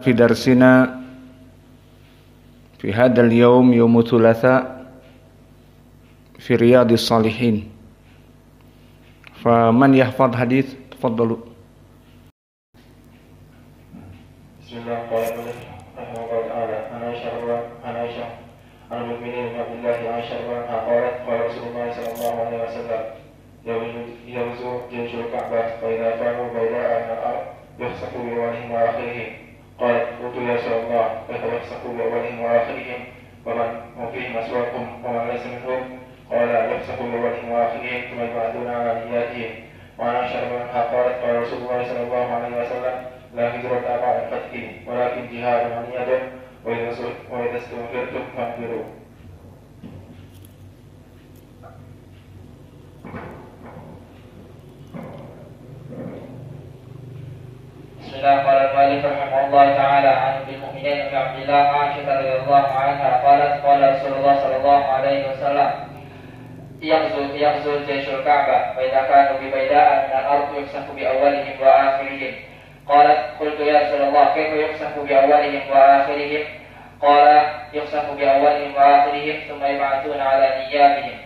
في درسنا في هذا اليوم يوم الثلاثاء في رياض الصالحين. فمن يحفظ حديث تفضلوا. بسم الله الرحمن الرحيم. رحمه الله تعالى عن عائشة عن المؤمنين بن عبد الله عائشة عنها قالت قال رسول الله صلى الله عليه وسلم يغزو جيش الكعبة فإذا كانوا بيداء من الأرض يخسف بأولهم وآخرهم. قالت قلت يا رسول الله كيف يخسف بأولهم وآخرهم ومن فيهم أسواقهم ومن ليس منهم؟ قال يخسف بأولهم وآخرهم ثم يبعثون على نياتهم. وعن عائشة عنها قالت قال رسول الله صلى الله عليه وسلم لا هجرة بعد الفتح ولكن جهاد ونية وإذا استنفرتم فانفروا. بسم الله. قال المؤلف رحمه الله تعالى عن المؤمنين بن عبد الله عائشة رضي الله عنها قالت قال رسول الله صلى الله عليه وسلم يغزو جيش الكعبة فإذا كانوا ببيداء من الأرض يخسف بأولهم وآخرهم. قالت قلت يا رسول الله كيف يخسف بأولهم وآخرهم؟ قال يخسف بأولهم وآخرهم ثم يبعثون على نياتهم.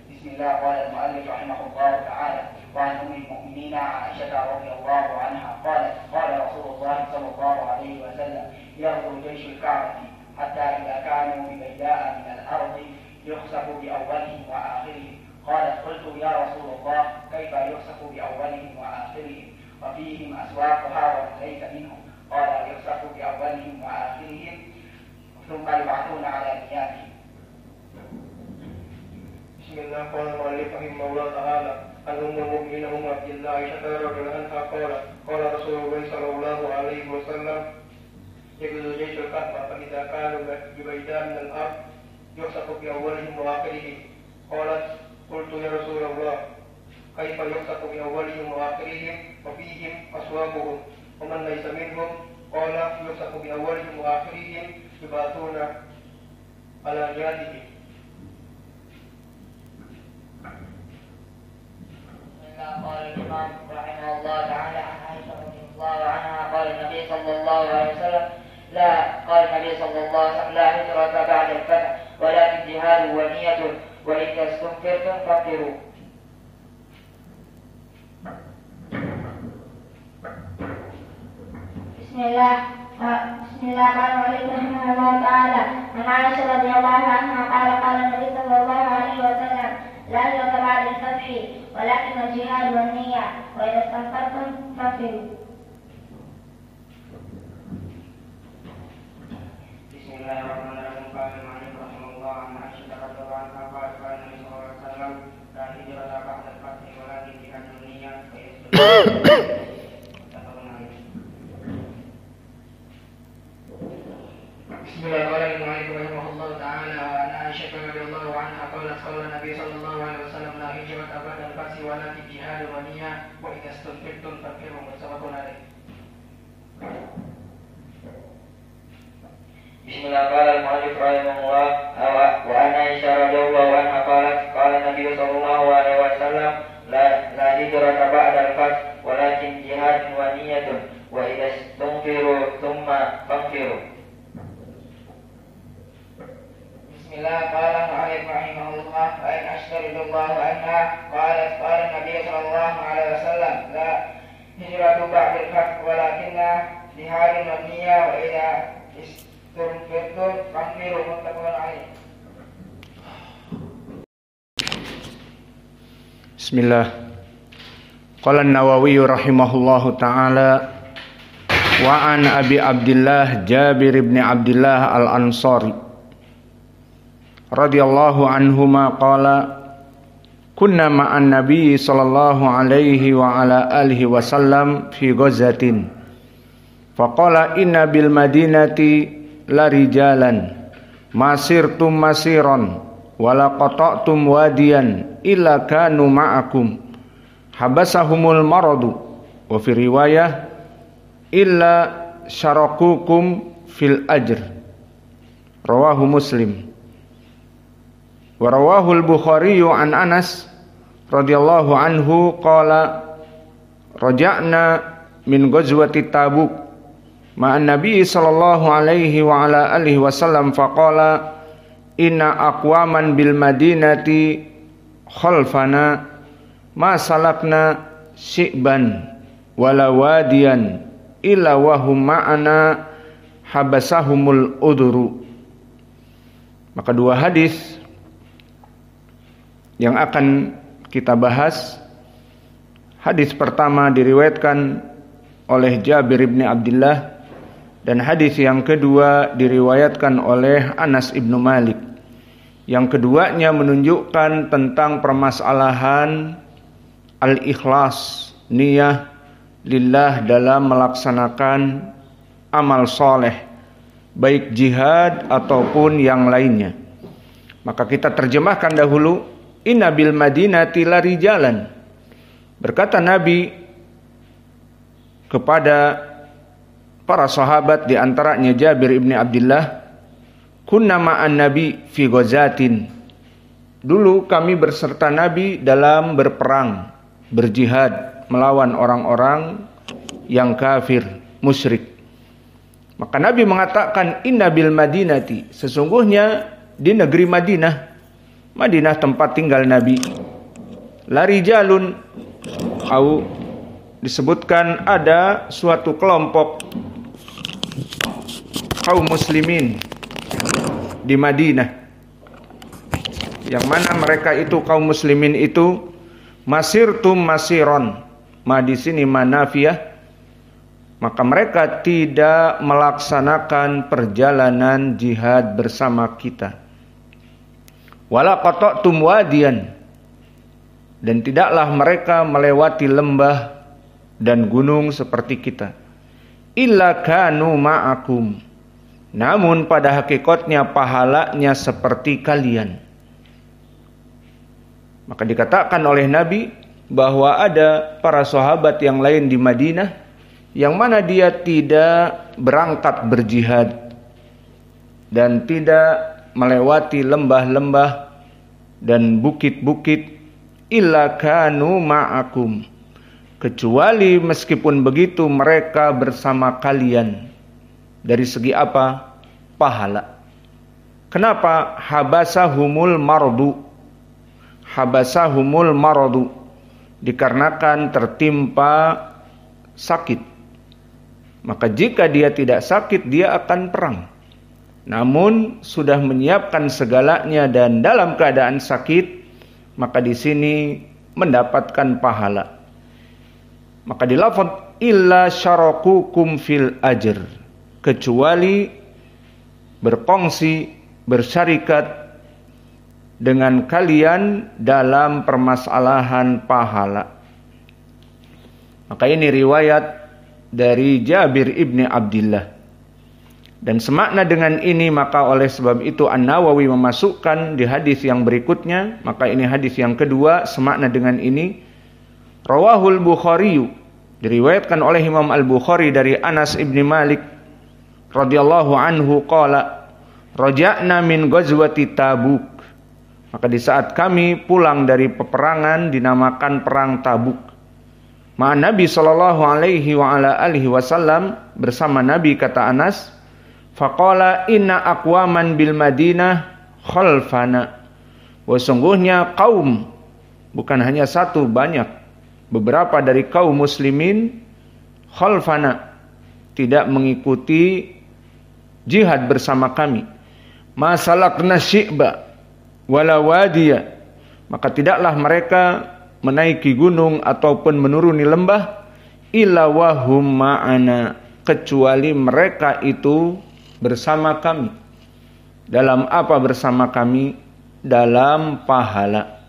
بسم الله. قال المؤلف رحمه الله تعالى وعن أم المؤمنين عائشة رضي الله عنها قالت قال رسول الله صلى الله عليه وسلم يغزو جيش الكعبة حتى إذا كانوا ببيداء من الأرض يخسف بأولهم وآخرهم. قالت قلت يا رسول الله كيف يخسف بأولهم وآخرهم وفيهم أسواقها ومن ليس منهم؟ قال يخسف بأولهم وآخرهم ثم يبعثون على نياتهم. بسم الله. قال المؤلف رحمه الله تعالى عن أم المؤمنين أم عبد الله عائشة رضي الله عنها قالت قال رسول الله صلى الله عليه وسلم يغزو جيش الكعبة فإذا كانوا ببيداء من الأرض يخسف بأولهم وآخرهم. قالت قلت يا رسول الله كيف يخسف بأولهم وآخرهم وفيهم أسواقهم ومن ليس منهم؟ قال يخسف بأولهم وآخرهم يبعثون على نياتهم. قال الإمام رحمه الله تعالى عن عائشة رضي الله عنها قال النبي صلى الله عليه وسلم لا هجرة بعد الفتح ولكن جهاد ونية وإذا استنفرتم فانفروا. بسم الله. قال المؤلف رحمه الله تعالى عن عائشة رضي الله عنها قال النبي صلى الله عليه وسلم لا هجرة بعد الفتح ولكن الجهاد والنية وإذا استنفرتم فانفروا. بسم الله الرحمن الرحيم. قال المؤلف رحمه الله عن عائشة رضي الله عنها قالت قال النبي صلى الله عليه وسلم لا هجرة بعد الفتح ولكن جهاد والنية بسم الله. قال المؤلف رحمه الله تعالى عن عائشة رضي الله عنها قالت قال النبي صلى الله عليه وسلم لا هجرة بعد الفتح ولكن جهاد ونية وإذا استنفرتم فانفروا. متفق عليه. بسم الله. قال المؤلف رحمه الله وعن عائشة رضي الله عنها قالت قال النبي صلى الله عليه وسلم لا هجرة بعد الفتح ولكن جهاد ونية وإذا استنفروا ثم فانفروا. بسم الله. قال المؤلف رحمه الله وإن أشهر الله عنها قالت قال النبي صلى الله عليه وسلم لا هجرة بعد الفتح ولكن جهاد ونية وإذا استنفرتم فانفروا. متفق عليه. بسم الله. قال النووي رحمه الله تعالى وعن أبي عبد الله جابر بن عبد الله الأنصاري رضي الله عنهما قال كنا مع النبي صلى الله عليه وعلى آله وسلم في غزوة فقال إن بالمدينة لرجالا ما سرتم مسيرا ولا قطعتم واديا إلا كانوا معكم حبسهم المرض وفي رواية إلا شاركوكم في الأجر. رواه مسلم. Wa rawahul Bukhari an Anas radhiyallahu anhu qala raja'na min ghazwati Tabuk ma'an Nabi sallallahu alaihi wa ala alihi wasallam faqala inna aqwaman bil madinati khalfana ma salakna syi'ban wala wadiyan illa wa hum ma'ana habasahumul udhuru. Maka dua hadis yang akan kita bahas. Hadis pertama diriwayatkan oleh Jabir bin Abdullah dan hadis yang kedua diriwayatkan oleh Anas ibnu Malik. Yang keduanya menunjukkan tentang permasalahan al-ikhlas, niyah lillah dalam melaksanakan amal soleh, baik jihad ataupun yang lainnya. Maka kita terjemahkan dahulu, inna bil madinati larijalan. Berkata Nabi kepada para sahabat, di antaranya Jabir ibn Abdullah, kunna ma'an Nabi fi ghazatin. Dulu kami berserta Nabi dalam berperang, berjihad melawan orang-orang yang kafir, musyrik. Maka Nabi mengatakan inna bil madinati, sesungguhnya di negeri Madinah, Madinah tempat tinggal Nabi, larijalun, au disebutkan ada suatu kelompok kaum muslimin di Madinah, yang mana mereka itu kaum muslimin itu masirtum masiron, ma di sini manafiyah, maka mereka tidak melaksanakan perjalanan jihad bersama kita. Wala qata'tum wadiyan, dan tidaklah mereka melewati lembah dan gunung seperti kita. Illa kanu ma'akum, namun pada hakikatnya pahalanya seperti kalian. Maka dikatakan oleh Nabi bahwa ada para sahabat yang lain di Madinah yang mana dia tidak berangkat berjihad dan tidak melewati lembah-lembah dan bukit-bukit, illa kanu ma'akum, kecuali meskipun begitu mereka bersama kalian. Dari segi apa? Pahala. Kenapa? Habasahumul mardu, habasahumul mardu, dikarenakan tertimpa sakit. Maka jika dia tidak sakit, dia akan perang. Namun sudah menyiapkan segalanya dan dalam keadaan sakit, maka di sini mendapatkan pahala. Maka di lafaz illa syarakukum fil ajr, kecuali berkongsi, bersyarikat dengan kalian dalam permasalahan pahala. Maka ini riwayat dari Jabir ibni Abdullah. Dan semakna dengan ini, maka oleh sebab itu An-Nawawi memasukkan di hadis yang berikutnya, maka ini hadis yang kedua semakna dengan ini. Rawahul Bukhari, diriwayatkan oleh Imam Al-Bukhari dari Anas ibni Malik radhiyallahu anhu qala raja'na min ghazwati Tabuk. Maka di saat kami pulang dari peperangan dinamakan perang Tabuk, ma'an Nabi sallallahu alaihi wa ala alihi wasallam, bersama Nabi, kata Anas, faqala inna aqwaman bil Madinah khalfana, sungguhnya kaum, bukan hanya satu, banyak, beberapa dari kaum muslimin, khalfana, tidak mengikuti jihad bersama kami. Masalakna syi'ba wala wadiya, maka tidaklah mereka menaiki gunung ataupun menuruni lembah, illa wahum ma'ana, kecuali mereka itu bersama kami. Dalam apa bersama kami? Dalam pahala.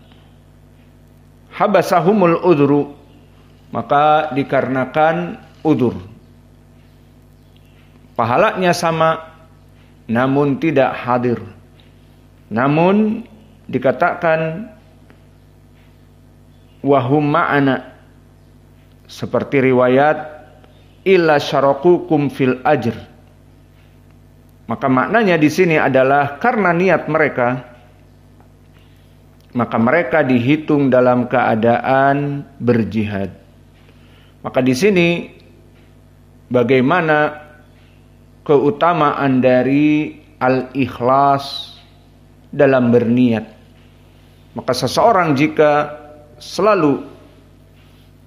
Habasahumul udhru, maka dikarenakan udur, pahalanya sama namun tidak hadir. Namun dikatakan wahum ma'ana, seperti riwayat illa syarakukum fil ajr, maka maknanya di sini adalah karena niat mereka, maka mereka dihitung dalam keadaan berjihad. Maka di sini bagaimana keutamaan dari al-ikhlas dalam berniat. Maka seseorang jika selalu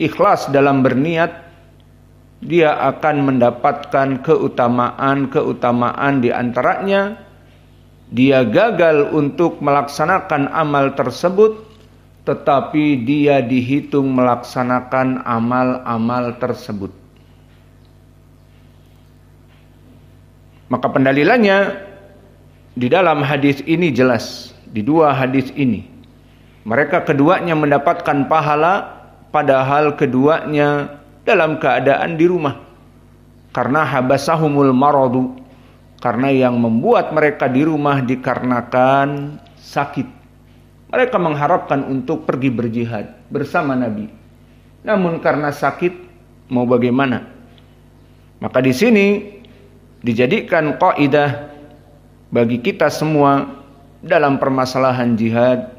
ikhlas dalam berniat, dia akan mendapatkan keutamaan di antaranya dia gagal untuk melaksanakan amal tersebut, tetapi dia dihitung melaksanakan amal-amal tersebut. Maka pendalilannya di dalam hadis ini jelas, di dua hadis ini. Mereka keduanya mendapatkan pahala, padahal keduanya dalam keadaan di rumah. Karena habasahumul maradu, karena yang membuat mereka di rumah dikarenakan sakit. Mereka mengharapkan untuk pergi berjihad bersama Nabi. Namun karena sakit, mau bagaimana? Maka di sini dijadikan kaidah bagi kita semua dalam permasalahan jihad,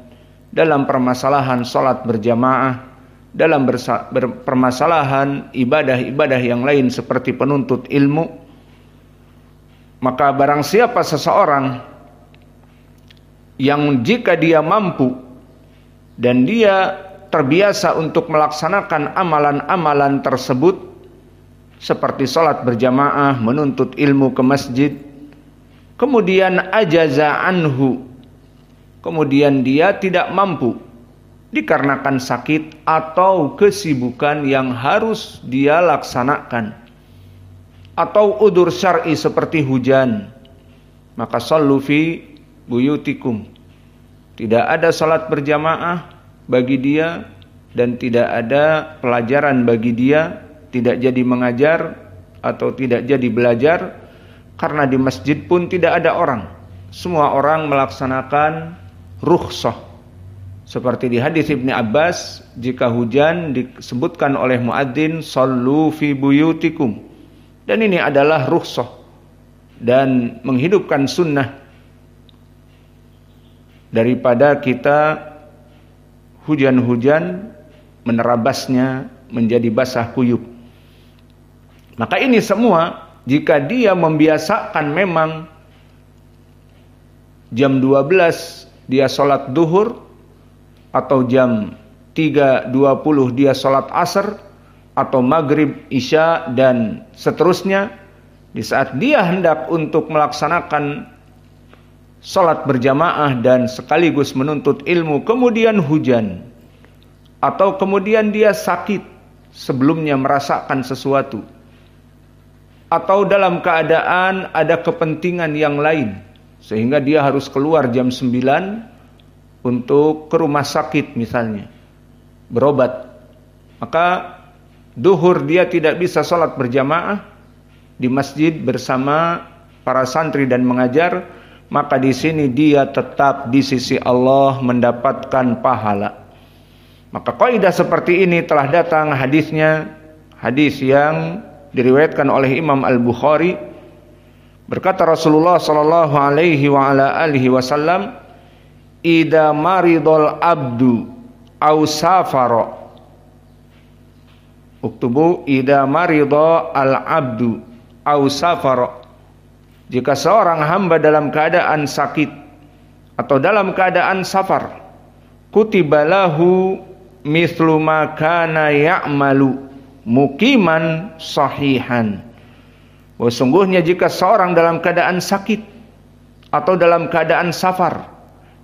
dalam permasalahan salat berjamaah, dalam permasalahan ibadah-ibadah yang lain seperti penuntut ilmu. Maka barang siapa seseorang yang jika dia mampu dan dia terbiasa untuk melaksanakan amalan-amalan tersebut seperti salat berjamaah, menuntut ilmu ke masjid, kemudian ajaza anhu, kemudian dia tidak mampu dikarenakan sakit atau kesibukan yang harus dia laksanakan, atau udzur syar'i seperti hujan, maka shallu fi buyutikum, tidak ada salat berjamaah bagi dia dan tidak ada pelajaran bagi dia, tidak jadi mengajar atau tidak jadi belajar, karena di masjid pun tidak ada orang, semua orang melaksanakan rukhsah. Seperti di hadis Ibnu Abbas, jika hujan disebutkan oleh muadzin shallu fi buyutikum, dan ini adalah rukhsah dan menghidupkan sunnah daripada kita hujan-hujan menerabasnya menjadi basah kuyup. Maka ini semua jika dia membiasakan memang jam 12 dia sholat duhur, atau jam 3.20 dia sholat asar, atau maghrib, isya, dan seterusnya, di saat dia hendak untuk melaksanakan sholat berjamaah dan sekaligus menuntut ilmu, kemudian hujan, atau kemudian dia sakit sebelumnya merasakan sesuatu, atau dalam keadaan ada kepentingan yang lain sehingga dia harus keluar jam 9 untuk ke rumah sakit misalnya berobat, maka duhur dia tidak bisa sholat berjamaah di masjid bersama para santri dan mengajar, maka di sini dia tetap di sisi Allah mendapatkan pahala. Maka kaidah seperti ini telah datang hadisnya, hadis yang diriwayatkan oleh Imam Al-Bukhari. Berkata Rasulullah sallallahu alaihi wa ala alihi wasallam, "Idza maridul abdu aw safara." Uktubu idza marida al-abdu aw safara. Jika seorang hamba dalam keadaan sakit atau dalam keadaan safar, kutibalahu mithlu ma kana ya'malu muqiman sahihan. Sungguhnya jika seorang dalam keadaan sakit atau dalam keadaan safar,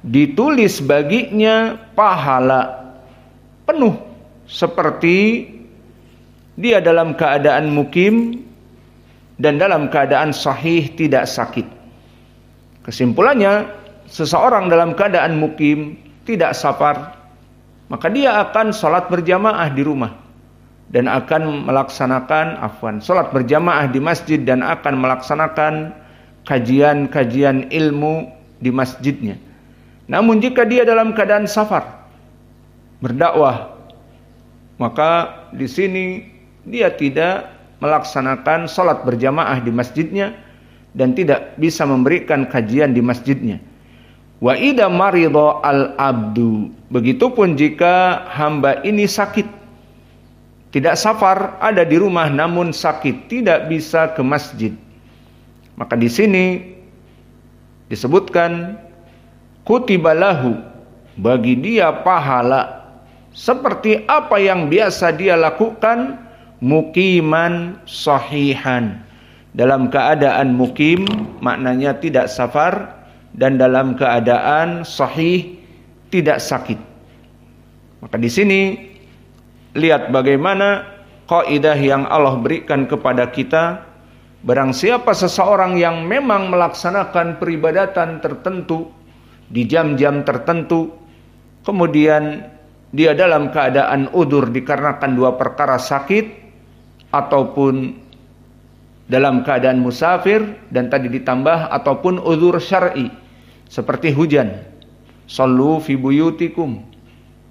ditulis baginya pahala penuh seperti dia dalam keadaan mukim dan dalam keadaan sahih tidak sakit. Kesimpulannya, seseorang dalam keadaan mukim tidak safar, maka dia akan sholat berjamaah di rumah dan akan melaksanakan sholat berjamaah di masjid dan akan melaksanakan kajian-kajian ilmu di masjidnya. Namun jika dia dalam keadaan safar berdakwah, maka di sini dia tidak melaksanakan sholat berjamaah di masjidnya dan tidak bisa memberikan kajian di masjidnya. Wa idza marida al-abdu, begitupun jika hamba ini sakit tidak safar, ada di rumah namun sakit, tidak bisa ke masjid. Maka di sini disebutkan kutibalahu, bagi dia pahala seperti apa yang biasa dia lakukan, mukiman sahihan, dalam keadaan mukim maknanya tidak safar, dan dalam keadaan sahih tidak sakit. Maka di sini lihat bagaimana kaidah yang Allah berikan kepada kita. Barang siapa seseorang yang memang melaksanakan peribadatan tertentu di jam-jam tertentu, kemudian dia dalam keadaan udzur dikarenakan dua perkara, sakit ataupun dalam keadaan musafir, dan tadi ditambah ataupun udzur syar'i seperti hujan, shallu fi buyutikum,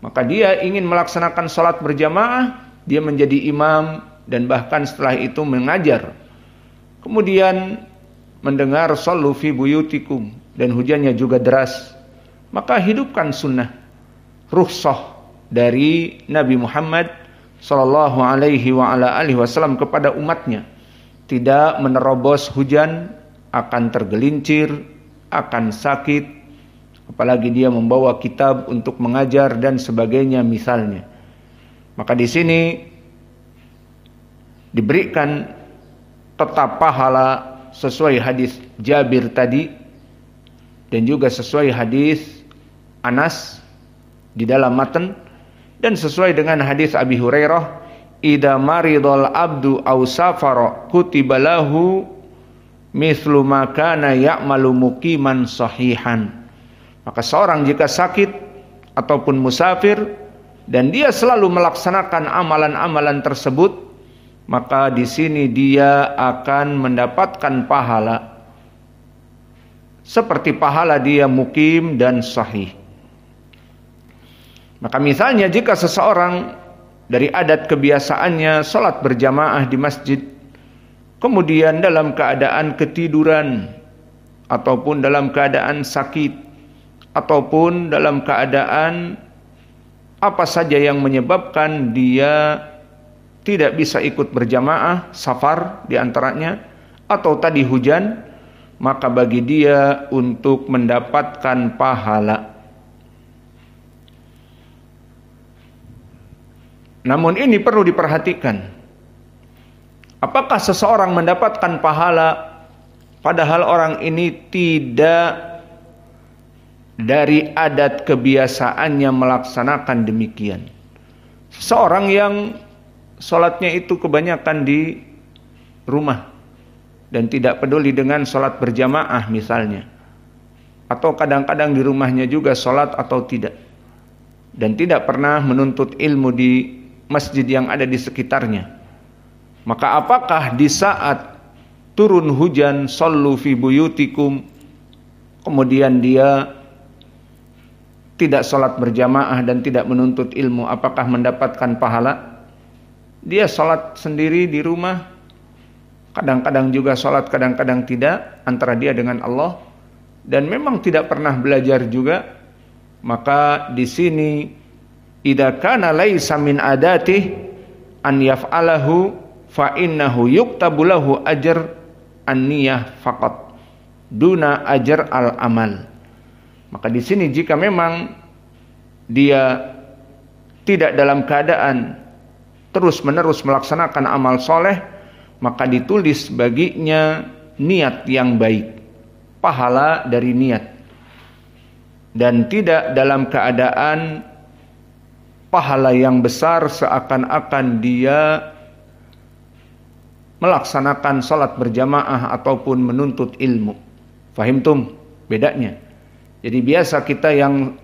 maka dia ingin melaksanakan salat berjamaah, dia menjadi imam dan bahkan setelah itu mengajar, kemudian mendengar shallu fi buyutikum dan hujannya juga deras, maka hidupkan sunnah rukhsah dari Nabi Muhammad sallallahu alaihi wa ala alihi wasallam kepada umatnya, tidak menerobos hujan, akan tergelincir, akan sakit, apalagi dia membawa kitab untuk mengajar dan sebagainya misalnya. Maka di sini diberikan tetap pahala sesuai hadis Jabir tadi dan juga sesuai hadis Anas di dalam matan, dan sesuai dengan hadis Abi Hurairah, idza maridul abdu aw safara kutiba lahu mithlu ma kana ya'malu muqiman sahihan. Maka seorang jika sakit ataupun musafir dan dia selalu melaksanakan amalan-amalan tersebut, maka di sini dia akan mendapatkan pahala seperti pahala dia mukim dan sahih. Maka misalnya jika seseorang dari adat kebiasaannya salat berjamaah di masjid, kemudian dalam keadaan ketiduran ataupun dalam keadaan sakit ataupun dalam keadaan apa saja yang menyebabkan dia tidak bisa ikut berjamaah, safar diantaranya, atau tadi hujan, maka bagi dia untuk mendapatkan pahala. Namun ini perlu diperhatikan. Apakah seseorang mendapatkan pahala padahal orang ini tidak dari adat kebiasaannya melaksanakan demikian? Seseorang yang sholatnya itu kebanyakan di rumah dan tidak peduli dengan sholat berjamaah misalnya, atau kadang-kadang di rumahnya juga sholat atau tidak, dan tidak pernah menuntut ilmu di masjid yang ada di sekitarnya, maka apakah di saat turun hujan shallu fi buyutikum kemudian dia tidak sholat berjamaah dan tidak menuntut ilmu, apakah mendapatkan pahala? Dia sholat sendiri di rumah, kadang-kadang juga sholat, kadang-kadang tidak, antara dia dengan Allah, dan memang tidak pernah belajar juga, maka di sini idza kana laisa min adatih an yaf'alahu fa innahu yuktabu lahu ajr an-niyah faqat duna ajr al-amal. Maka di sini jika memang dia tidak dalam keadaan terus-menerus melaksanakan amal soleh, maka ditulis baginya niat yang baik, pahala dari niat, dan tidak dalam keadaan pahala yang besar seakan-akan dia melaksanakan salat berjamaah ataupun menuntut ilmu. Fahimtum bedanya? Jadi biasa kita yang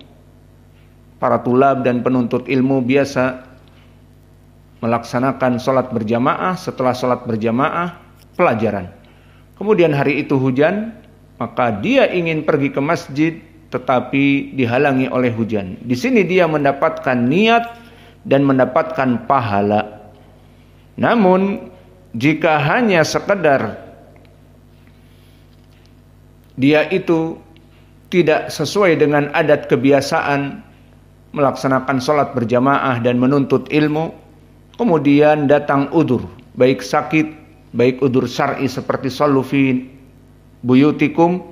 para tulab dan penuntut ilmu biasa melaksanakan salat berjamaah, setelah salat berjamaah pelajaran. Kemudian hari itu hujan, maka dia ingin pergi ke masjid tetapi dihalangi oleh hujan. Di sini dia mendapatkan niat dan mendapatkan pahala. Namun jika hanya sekedar dia itu tidak sesuai dengan adat kebiasaan melaksanakan sholat berjamaah dan menuntut ilmu, kemudian datang udur, baik sakit, baik udur syar'i seperti sallu fi buyutikum,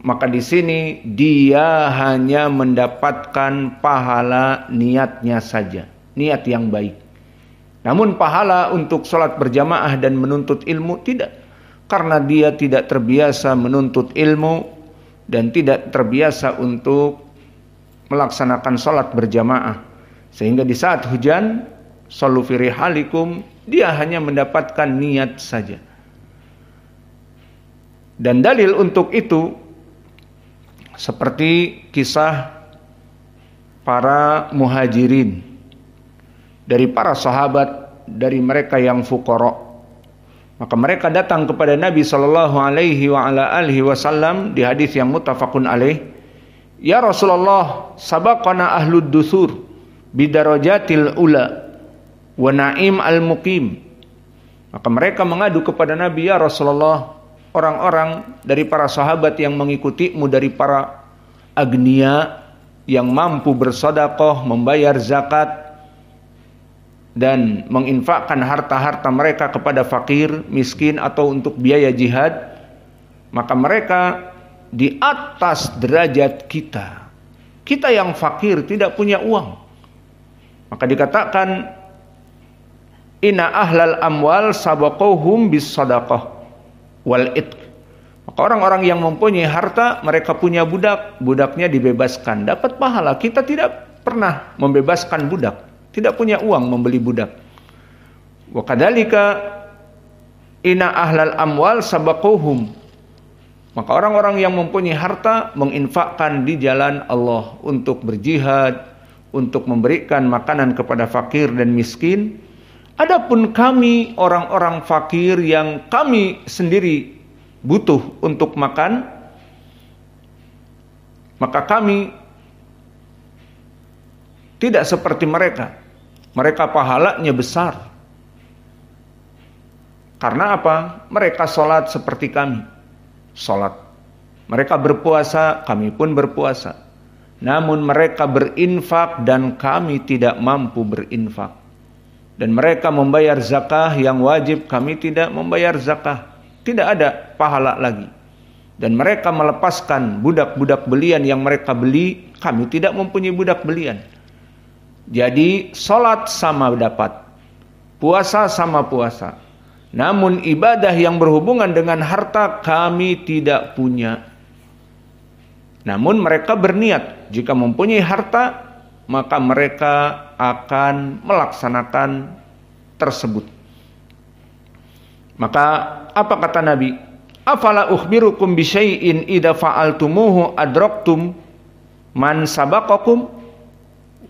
maka di sini dia hanya mendapatkan pahala niatnya saja, niat yang baik. Namun pahala untuk sholat berjamaah dan menuntut ilmu tidak, karena dia tidak terbiasa menuntut ilmu dan tidak terbiasa untuk melaksanakan sholat berjamaah, sehingga di saat hujan, sallu fi rihalikum, dia hanya mendapatkan niat saja. Dan dalil untuk itu seperti kisah para muhajirin, dari para sahabat, dari mereka yang fuqara. Maka mereka datang kepada Nabi sallallahu alaihi wa ala alihi wasallam di hadis yang muttafaqun alaih, "Ya Rasulullah, sabaqana ahlud dusur bidarajatil ula wa na'im al-muqim." Maka mereka mengadu kepada Nabi, "Ya Rasulullah, orang-orang dari para sahabat yang mengikutimu dari para agniya yang mampu bersedekah, membayar zakat dan menginfakkan harta-harta mereka kepada fakir, miskin atau untuk biaya jihad, maka mereka di atas derajat kita. Kita yang fakir tidak punya uang." Maka dikatakan, "Inna ahlal amwal sabaqauhum bis sadaqah wal itq." Maka orang-orang yang mempunyai harta, mereka punya budak, budaknya dibebaskan, dapat pahala. Kita tidak pernah membebaskan budak, tidak punya uang membeli budak. Wa kadzalika inna ahlal amwal sabaqauhum. Maka orang-orang yang mempunyai harta menginfakkan di jalan Allah untuk berjihad, untuk memberikan makanan kepada fakir dan miskin. Adapun kami orang-orang fakir yang kami sendiri butuh untuk makan, maka kami tidak seperti mereka. Mereka pahalanya besar. Karena apa? Mereka sholat seperti kami sholat. Mereka berpuasa, kami pun berpuasa. Namun mereka berinfak dan kami tidak mampu berinfak. Dan mereka membayar zakah yang wajib, kami tidak membayar zakah. Tidak ada pahala lagi. Dan mereka melepaskan budak-budak belian yang mereka beli, kami tidak mempunyai budak belian. Jadi sholat sama dapat, puasa sama puasa. Namun ibadah yang berhubungan dengan harta kami tidak punya. Namun mereka berniat, jika mempunyai harta, maka mereka akan melaksanakan tersebut. Maka apa kata Nabi? Afala ukhbirukum bi syai'in idza fa'altumuhu adraktum man sabaqakum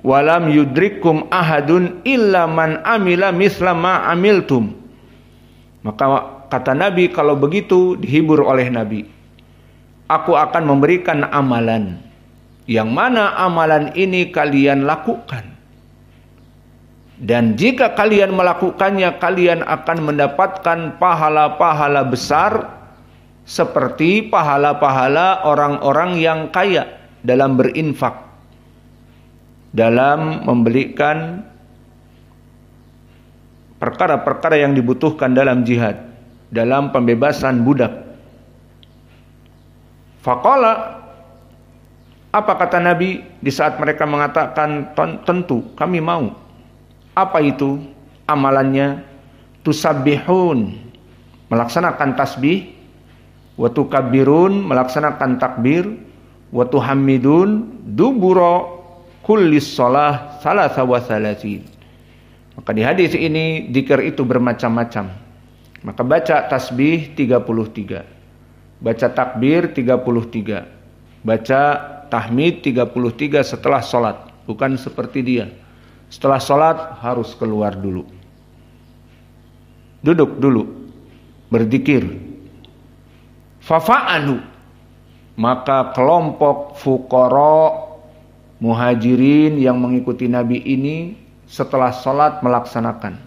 wa lam yudrikum ahadun illa man amila misla ma amiltum. Maka kata Nabi, kalau begitu dihibur oleh Nabi, aku akan memberikan amalan, yang mana amalan ini kalian lakukan. Dan jika kalian melakukannya, kalian akan mendapatkan pahala-pahala besar seperti pahala-pahala orang-orang yang kaya dalam berinfak, dalam memberikan perkara-perkara yang dibutuhkan dalam jihad, dalam pembebasan budak. Faqala, apa kata Nabi di saat mereka mengatakan tentu kami mau. Apa itu amalannya? Tusabbihun, melaksanakan tasbih, wa tukabbirun, melaksanakan takbir, wa tuhammidun dubura kullis shalah salasa wa salasin. Maka di hadis ini dzikir itu bermacam-macam. Maka baca tasbih 33, baca takbir 33, baca tahmid 33 setelah sholat. Bukan seperti dia, setelah sholat harus keluar dulu, duduk dulu, berzikir. Fafa'alu, maka kelompok fuqara muhajirin yang mengikuti Nabi ini setelah sholat melaksanakan,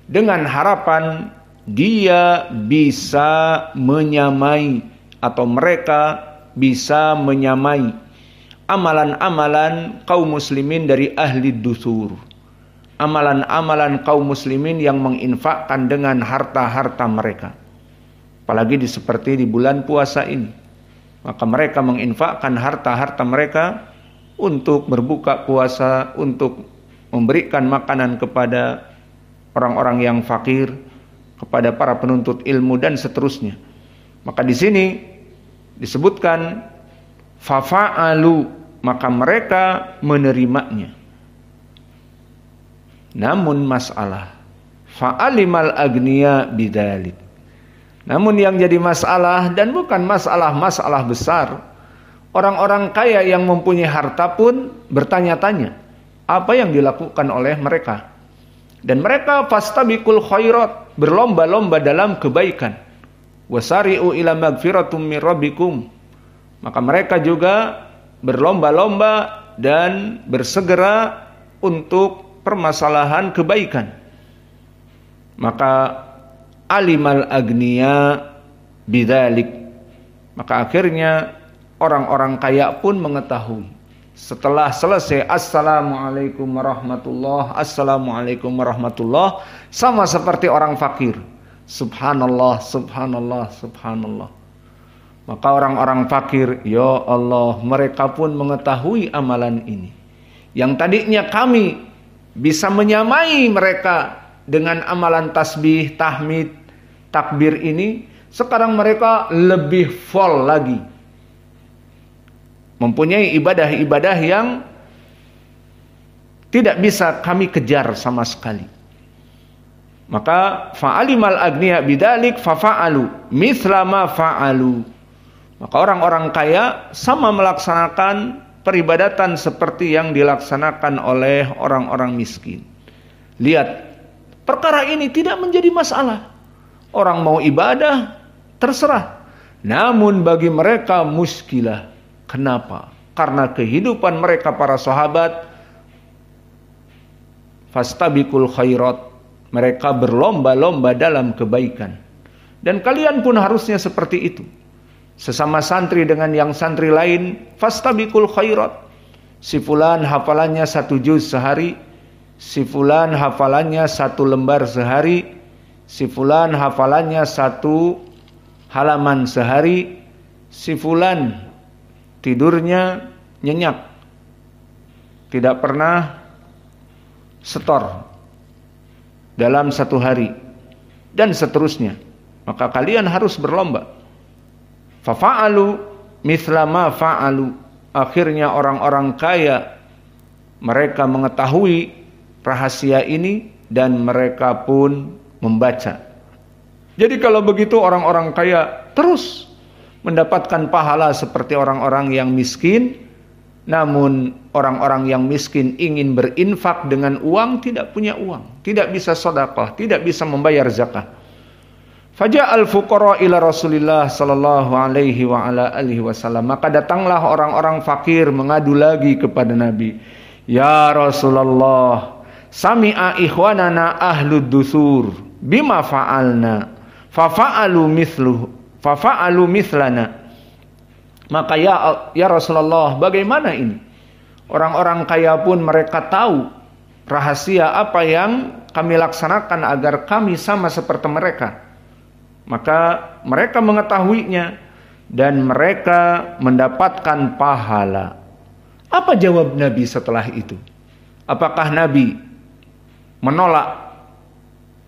dengan harapan dia bisa menyamai atau mereka bisa menyamai amalan-amalan kaum muslimin dari ahli dusur, amalan-amalan kaum muslimin yang menginfakkan dengan harta-harta mereka. Apalagi seperti di bulan puasa ini. Maka mereka menginfakkan harta-harta mereka untuk berbuka puasa, untuk memberikan makanan kepada orang-orang yang fakir, kepada para penuntut ilmu dan seterusnya. Maka di sini disebutkan fafa'alu, maka mereka menerimanya. Namun masalah fa'alimal agniya bidzalik. Namun yang jadi masalah, dan bukan masalah besar, orang-orang kaya yang mempunyai harta pun bertanya-tanya apa yang dilakukan oleh mereka. Dan mereka fastabiqul khairat, berlomba-lomba dalam kebaikan. Wasari'u ila magfiratum min rabbikum. Maka mereka juga berlomba-lomba dan bersegera untuk permasalahan kebaikan. Maka alimal agniya bidzalik. Maka akhirnya orang-orang kaya pun mengetahui. Setelah selesai assalamualaikum warahmatullah, assalamualaikum warahmatullah, sama seperti orang fakir. Subhanallah, subhanallah, subhanallah. Maka orang-orang fakir, ya Allah, mereka pun mengetahui amalan ini. Yang tadinya kami bisa menyamai mereka dengan amalan tasbih, tahmid, takbir ini, sekarang mereka lebih full lagi. Mempunyai ibadah-ibadah yang tidak bisa kami kejar sama sekali. Maka fa'alimal agniya bidzalik fafa'alu mithla ma fa'alu. Maka orang-orang kaya sama melaksanakan peribadatan seperti yang dilaksanakan oleh orang-orang miskin. Lihat, perkara ini tidak menjadi masalah. Orang mau ibadah, terserah. Namun bagi mereka muskilah. Kenapa? Karena kehidupan mereka para sahabat fastabiqul khairat, mereka berlomba-lomba dalam kebaikan. Dan kalian pun harusnya seperti itu. Sesama santri dengan yang santri lain, fastabiqul khairat. Si fulan hafalannya 1 juz sehari, si fulan hafalannya 1 lembar sehari, si fulan hafalannya 1 halaman sehari, si fulan tidurnya nyenyak, tidak pernah setor dalam 1 hari, dan seterusnya. Maka kalian harus berlomba. Fafa'alu mithla ma fa'alu. Akhirnya orang-orang kaya mereka mengetahui rahasia ini dan mereka pun membaca. Jadi kalau begitu orang-orang kaya terus mendapatkan pahala seperti orang-orang yang miskin. Namun orang-orang yang miskin ingin berinfak dengan uang, tidak punya uang, tidak bisa sedekah, tidak bisa membayar zakat. Faja'al fuqara ila Rasulillah sallallahu alaihi wa ala alihi wasallam. Maka datanglah orang-orang fakir mengadu lagi kepada Nabi. Ya Rasulullah, sami'a ikhwanana ahlud dusur bima fa'alna fafa'alu mithlana. Maka ya Rasulullah, bagaimana ini? Orang-orang kaya pun mereka tahu rahasia apa yang kami laksanakan agar kami sama seperti mereka. Maka mereka mengetahuinya dan mereka mendapatkan pahala. Apa jawab Nabi setelah itu? Apakah Nabi menolak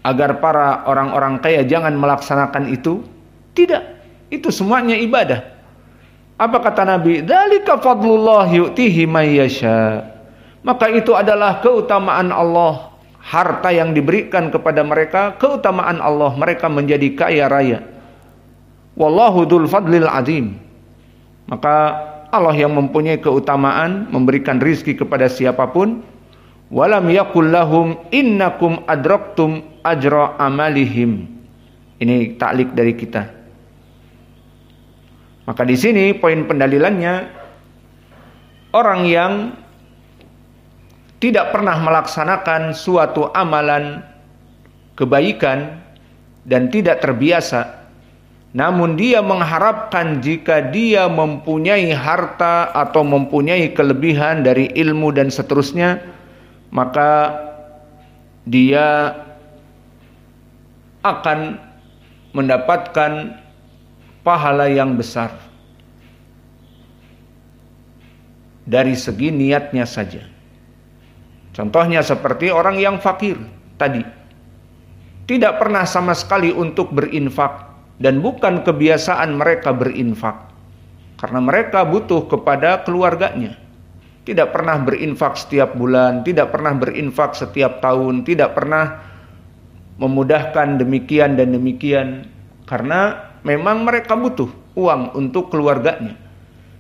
agar para orang-orang kaya jangan melaksanakan itu? Tidak. Itu semuanya ibadah. Apa kata Nabi? Dzalika fadlullah yu'tihi may yasha. Maka itu adalah keutamaan Allah, harta yang diberikan kepada mereka, keutamaan Allah, mereka menjadi kaya raya. Wallahu dzul fadlil azim. Maka Allah yang mempunyai keutamaan memberikan rizki kepada siapapun. Walam yakul lahum innakum adraktum ajra amalihim. Ini taklik dari kita. Maka di sini poin pendalilannya, orang yang tidak pernah melaksanakan suatu amalan kebaikan dan tidak terbiasa, namun dia mengharapkan jika dia mempunyai harta atau mempunyai kelebihan dari ilmu dan seterusnya, maka dia akan mendapatkan pahala yang besar dari segi niatnya saja. Contohnya seperti orang yang fakir tadi, tidak pernah sama sekali untuk berinfak, dan bukan kebiasaan mereka berinfak karena mereka butuh kepada keluarganya. Tidak pernah berinfak setiap bulan, tidak pernah berinfak setiap tahun, tidak pernah memudahkan demikian dan demikian, karena memang mereka butuh uang untuk keluarganya.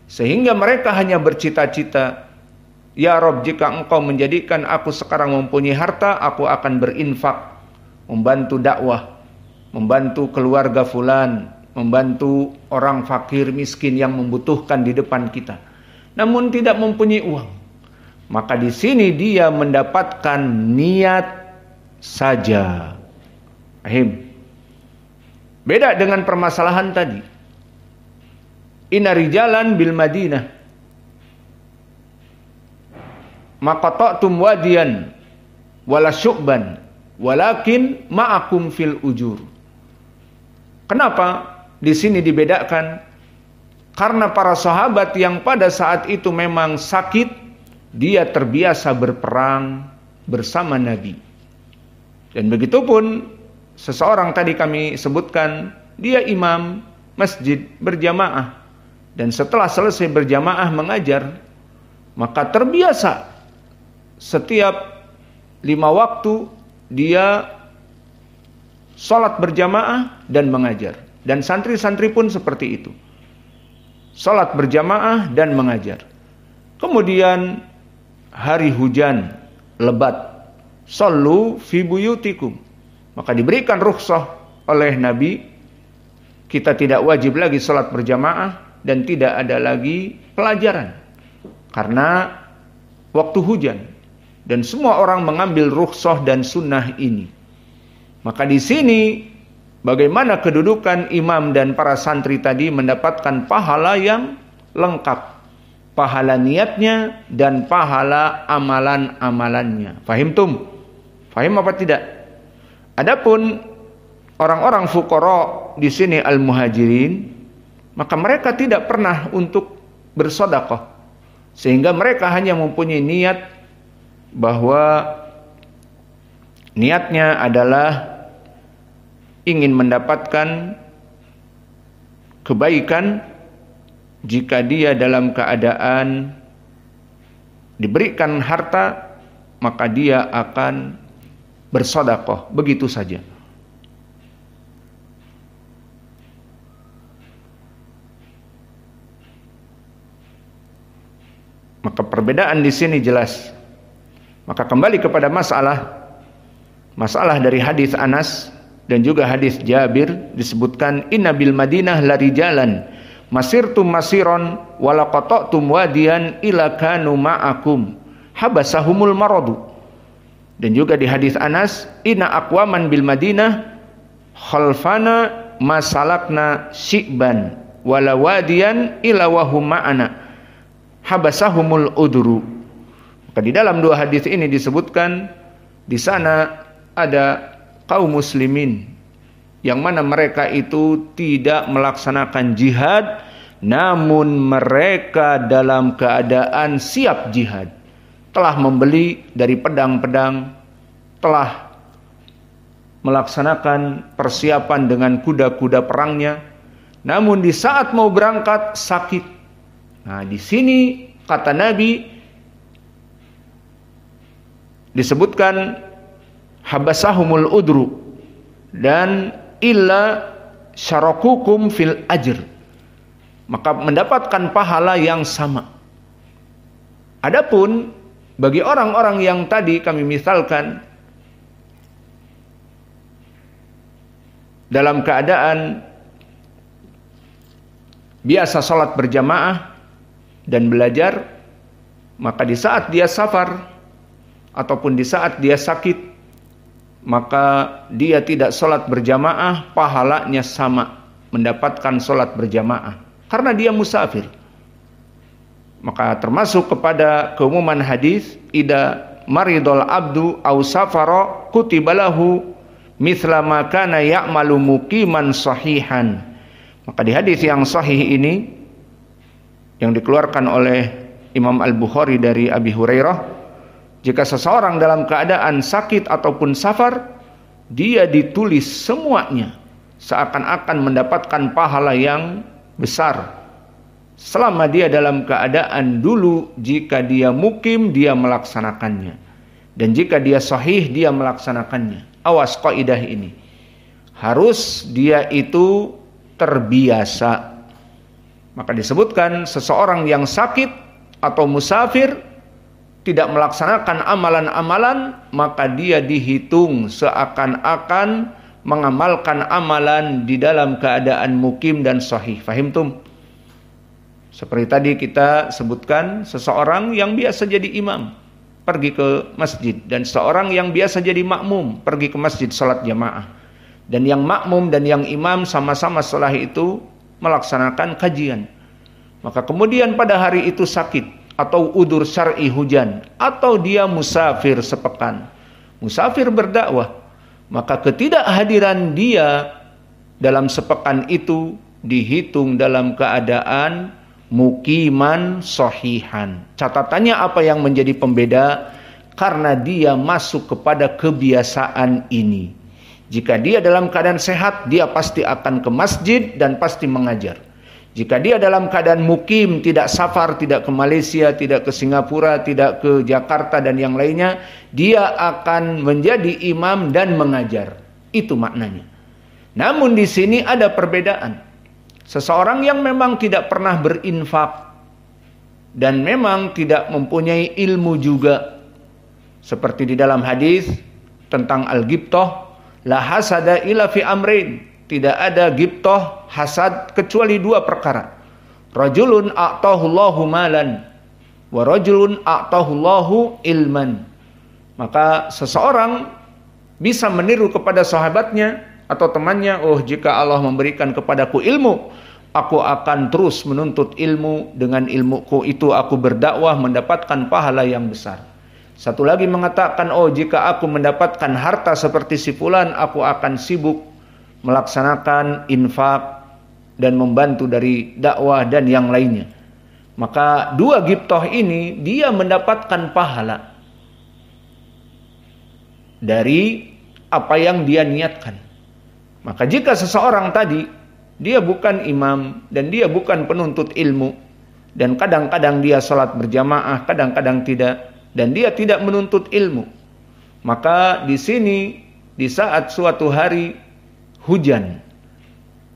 Sehingga mereka hanya bercita-cita, ya Rob, jika engkau menjadikan aku sekarang mempunyai harta, aku akan berinfak, membantu dakwah, membantu keluarga fulan, membantu orang fakir miskin yang membutuhkan di depan kita, namun tidak mempunyai uang. Maka di sini dia mendapatkan niat saja. Beda dengan permasalahan tadi. Inna rijalan bil Madinah maqata'tum wadiyan wala syu'ban walakin ma'akum fil ujur. Kenapa di sini dibedakan? Karena para sahabat yang pada saat itu memang sakit, dia terbiasa berperang bersama Nabi. Dan begitu pun seseorang tadi kami sebutkan, dia imam masjid berjamaah, dan setelah selesai berjamaah mengajar, maka terbiasa setiap 5 waktu dia sholat berjamaah dan mengajar. Dan santri-santri pun seperti itu, sholat berjamaah dan mengajar. Kemudian hari hujan lebat, shollu fi buyutikum, maka diberikan rukhsah oleh Nabi, kita tidak wajib lagi sholat berjamaah dan tidak ada lagi pelajaran karena waktu hujan, dan semua orang mengambil rukhsah dan sunnah ini. Maka di sini bagaimana kedudukan imam dan para santri tadi mendapatkan pahala yang lengkap, pahala niatnya dan pahala amalan-amalannya. Fahim tum? Fahim apa tidak? Adapun orang-orang fuqara di sini al-muhajirin, maka mereka tidak pernah untuk bersedekah, sehingga mereka hanya mempunyai niat bahwa niatnya adalah ingin mendapatkan kebaikan jika dia dalam keadaan diberikan harta, maka dia akan bersedekah, begitu saja. Maka perbedaan di sini jelas. Maka kembali kepada masalah dari hadis Anas dan juga hadis Jabir, disebutkan inna bil Madinah larijalan masirtum masiron wala qata'tum wadiyan ila kanu ma'akum habasahumul maradu. Dan juga di hadis Anas, inna aqwaman bil Madinah khalfana masalakna syi'ban wala wadiyan ila wahum ma'ana habasahumul udru. Maka di dalam 2 hadis ini disebutkan di sana ada kaum muslimin yang mana mereka itu tidak melaksanakan jihad, namun mereka dalam keadaan siap jihad, telah membeli dari pedang-pedang, telah melaksanakan persiapan dengan kuda-kuda perangnya, namun di saat mau berangkat sakit. Nah, di sini kata Nabi disebutkan habasahumul udru dan illa syarakukum fil ajr, maka mendapatkan pahala yang sama. Adapun bagi orang-orang yang tadi kami misalkan dalam keadaan biasa sholat berjamaah dan belajar, maka di saat dia safar ataupun di saat dia sakit, maka dia tidak sholat berjamaah, pahalanya sama mendapatkan sholat berjamaah karena dia musafir. Maka termasuk kepada keumuman hadis, idza maridul abdu aw safara kutiba lahu mithla ma kana ya'malu muqiman sahihan. Maka di hadis yang sahih ini yang dikeluarkan oleh Imam Al-Bukhari dari Abi Hurairah, jika seseorang dalam keadaan sakit ataupun safar, dia ditulis semuanya seakan-akan mendapatkan pahala yang besar selama dia dalam keadaan dulu. Jika dia mukim, dia melaksanakannya, dan jika dia sahih, dia melaksanakannya. Awas kaidah ini, harus dia itu terbiasa. Maka disebutkan seseorang yang sakit atau musafir tidak melaksanakan amalan-amalan, maka dia dihitung seakan-akan mengamalkan amalan di dalam keadaan mukim dan sahih. Fahimtum? Seperti tadi kita sebutkan, seseorang yang biasa jadi imam pergi ke masjid, dan seorang yang biasa jadi makmum pergi ke masjid salat jamaah, dan yang makmum dan yang imam sama-sama setelah itu melaksanakan kajian. Maka kemudian pada hari itu sakit atau udur syar'i hujan, atau dia musafir sepekan, musafir berdakwah, maka ketidakhadiran dia dalam sepekan itu dihitung dalam keadaan mukiman sahihan. Catatannya apa yang menjadi pembeda? Karena dia masuk kepada kebiasaan ini. Jika dia dalam keadaan sehat, dia pasti akan ke masjid dan pasti mengajar. Jika dia dalam keadaan mukim, tidak safar, tidak ke Malaysia, tidak ke Singapura, tidak ke Jakarta dan yang lainnya, dia akan menjadi imam dan mengajar. Itu maknanya. Namun di sini ada perbedaan. Seseorang yang memang tidak pernah berinfak dan memang tidak mempunyai ilmu juga, seperti di dalam hadis tentang al-ghibthah, la hasada illa fi amrin, tidak ada ghibthah, hasad, kecuali dua perkara. Rajulun a'tahullahu malan wa rajulun a'tahullahu ilman. Maka seseorang bisa meniru kepada sahabatnya atau temannya, oh jika Allah memberikan kepadaku ilmu, aku akan terus menuntut ilmu, dengan ilmuku itu aku berdakwah mendapatkan pahala yang besar. Satu lagi mengatakan, oh jika aku mendapatkan harta seperti si fulan, aku akan sibuk melaksanakan infak dan membantu dari dakwah dan yang lainnya. Maka dua ghibthah ini dia mendapatkan pahala dari apa yang dia niatkan. Maka jika seseorang tadi dia bukan imam dan dia bukan penuntut ilmu, dan kadang-kadang dia salat berjamaah, kadang-kadang tidak, dan dia tidak menuntut ilmu, maka di sini di saat suatu hari hujan,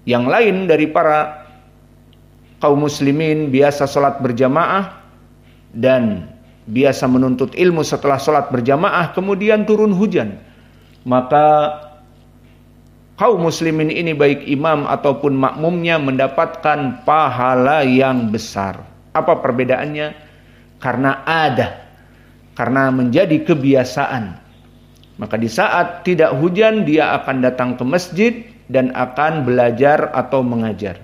yang lain dari para kaum muslimin biasa salat berjamaah dan biasa menuntut ilmu setelah salat berjamaah, kemudian turun hujan, maka kaum muslimin ini baik imam ataupun makmumnya mendapatkan pahala yang besar. Apa perbedaannya? Karena karena menjadi kebiasaan. Maka di saat tidak hujan dia akan datang ke masjid dan akan belajar atau mengajar.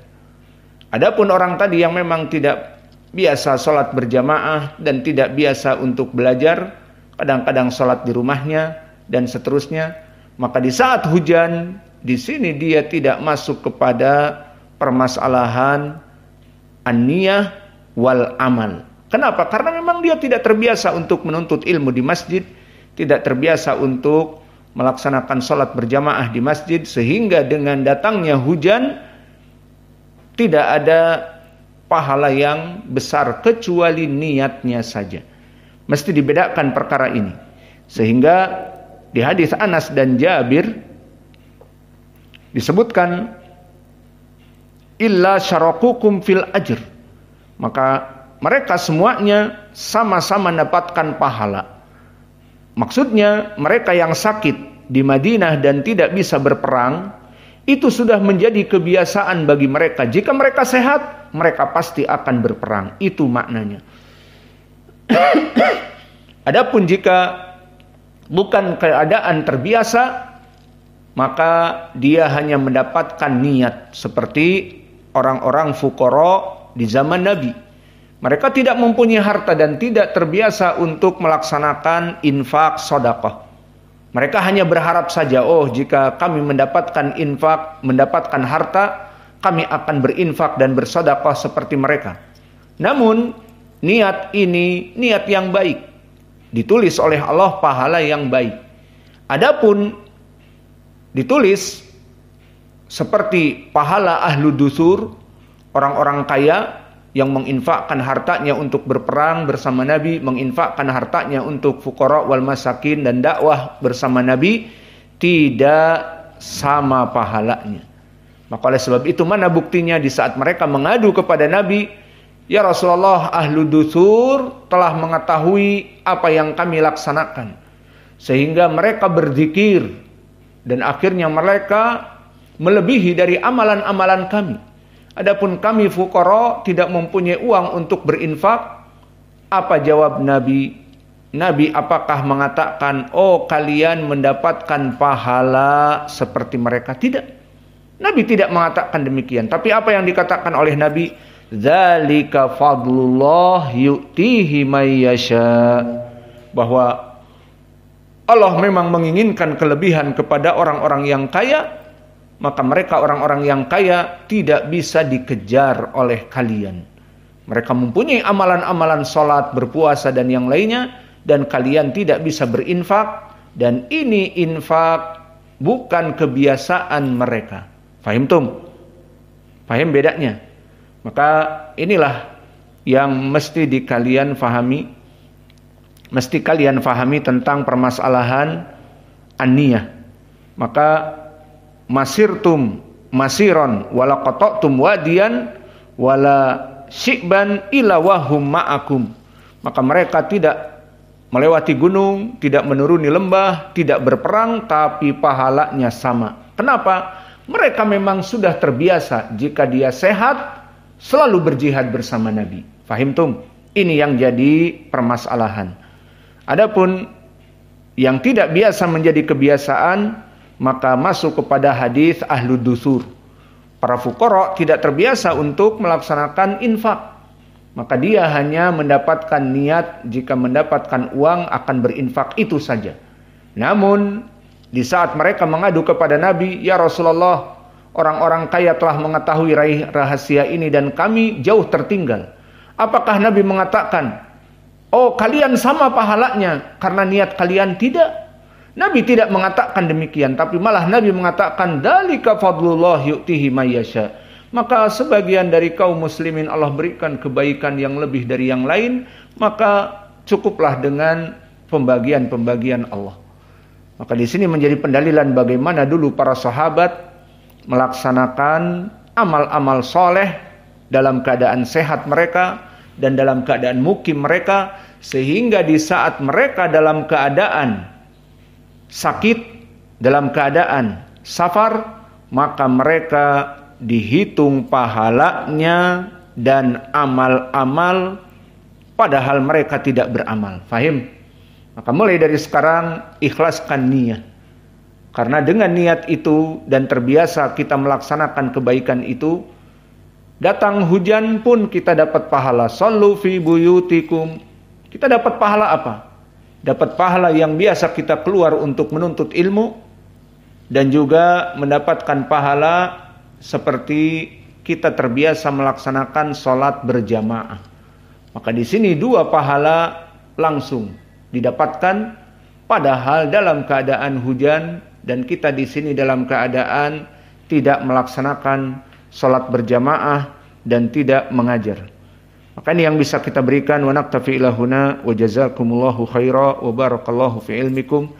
Adapun orang tadi yang memang tidak biasa sholat berjamaah dan tidak biasa untuk belajar, kadang-kadang sholat di rumahnya dan seterusnya, maka di saat hujan, di sini dia tidak masuk kepada permasalahan an-niyah wal amal. Kenapa? Karena memang dia tidak terbiasa untuk menuntut ilmu di masjid, tidak terbiasa untuk melaksanakan sholat berjamaah di masjid, sehingga dengan datangnya hujan tidak ada pahala yang besar kecuali niatnya saja. Mesti dibedakan perkara ini. Sehingga di hadis Anas dan Jabir disebutkan illa syarakukum fil ajr, maka mereka semuanya sama-sama mendapatkan pahala. Maksudnya mereka yang sakit di Madinah dan tidak bisa berperang, itu sudah menjadi kebiasaan bagi mereka. Jika mereka sehat, mereka pasti akan berperang. Itu maknanya. Adapun jika bukan keadaan terbiasa, maka dia hanya mendapatkan niat seperti orang-orang fuqara di zaman Nabi. Mereka tidak mempunyai harta dan tidak terbiasa untuk melaksanakan infak sedekah. Mereka hanya berharap saja, oh jika kami mendapatkan infak, mendapatkan harta, kami akan berinfak dan bersedekah seperti mereka. Namun niat ini niat yang baik, ditulis oleh Allah pahala yang baik. Adapun ditulis seperti pahala ahlu dusur, orang-orang kaya yang menginfakkan hartanya untuk berperang bersama Nabi, menginfakkan hartanya untuk fuqara wal masakin dan dakwah bersama Nabi, tidak sama pahalanya. Maka oleh sebab itu, mana buktinya di saat mereka mengadu kepada Nabi, ya Rasulullah, ahlu dusur telah mengetahui apa yang kami laksanakan, sehingga mereka berzikir dan akhirnya mereka melebihi dari amalan-amalan kami. Adapun kami fuqara tidak mempunyai uang untuk berinfak. Apa jawab Nabi? Nabi apakah mengatakan, oh kalian mendapatkan pahala seperti mereka? Tidak. Nabi tidak mengatakan demikian. Tapi apa yang dikatakan oleh Nabi? Dzalika fadlullah yu'tihi may yasha. Bahwa Allah memang menginginkan kelebihan kepada orang-orang yang kaya, maka mereka orang-orang yang kaya tidak bisa dikejar oleh kalian. Mereka mempunyai amalan-amalan salat, berpuasa dan yang lainnya, dan kalian tidak bisa berinfak, dan ini infak bukan kebiasaan mereka. Fahimtum? Fahim bedanya? Maka inilah yang mesti kalian fahami. Mesti kalian fahami tentang permasalahan an-niyah. Maka masirtum masiron wala qata'tum wadiyan wala syi'ban ila wahum ma'akum. Maka mereka tidak melewati gunung, tidak menuruni lembah, tidak berperang, tapi pahalanya sama. Kenapa? Mereka memang sudah terbiasa jika dia sehat selalu berjihad bersama Nabi. Fahimtum? Ini yang jadi permasalahan. Adapun yang tidak biasa menjadi kebiasaan, maka masuk kepada hadis ahlu dusur. Para fuqara tidak terbiasa untuk melaksanakan infak. Maka dia hanya mendapatkan niat jika mendapatkan uang akan berinfak, itu saja. Namun di saat mereka mengadu kepada Nabi, ya Rasulullah, orang-orang kaya telah mengetahui rahasia ini dan kami jauh tertinggal. Apakah Nabi mengatakan, oh kalian sama pahalanya karena niat kalian? Tidak. Nabi tidak mengatakan demikian, tapi malah Nabi mengatakan dzalika fadlullah yu'tihi may yasha. Maka sebagian dari kaum muslimin Allah berikan kebaikan yang lebih dari yang lain, maka cukuplah dengan pembagian-pembagian Allah. Maka di sini menjadi pendalilan bagaimana dulu para sahabat melaksanakan amal-amal soleh dalam keadaan sehat mereka dan dalam keadaan mukim mereka, sehingga di saat mereka dalam keadaan sakit, dalam keadaan safar, maka mereka dihitung pahalanya dan amal-amal padahal mereka tidak beramal. Fahim? Maka mulai dari sekarang ikhlaskan niat. Karena dengan niat itu dan terbiasa kita melaksanakan kebaikan itu, datang hujan pun kita dapat pahala. Sallu fi buyutikum. Kita dapat pahala apa? Dapat pahala yang biasa kita keluar untuk menuntut ilmu, dan juga mendapatkan pahala seperti kita terbiasa melaksanakan sholat berjamaah. Maka di sini dua pahala langsung didapatkan, padahal dalam keadaan hujan dan kita di sini dalam keadaan tidak melaksanakan sholat berjamaah dan tidak mengajar. Maka ini yang bisa kita berikan. Wa naktafi ila huna wa jazakumullahu khaira wa barakallahu fi ilmikum.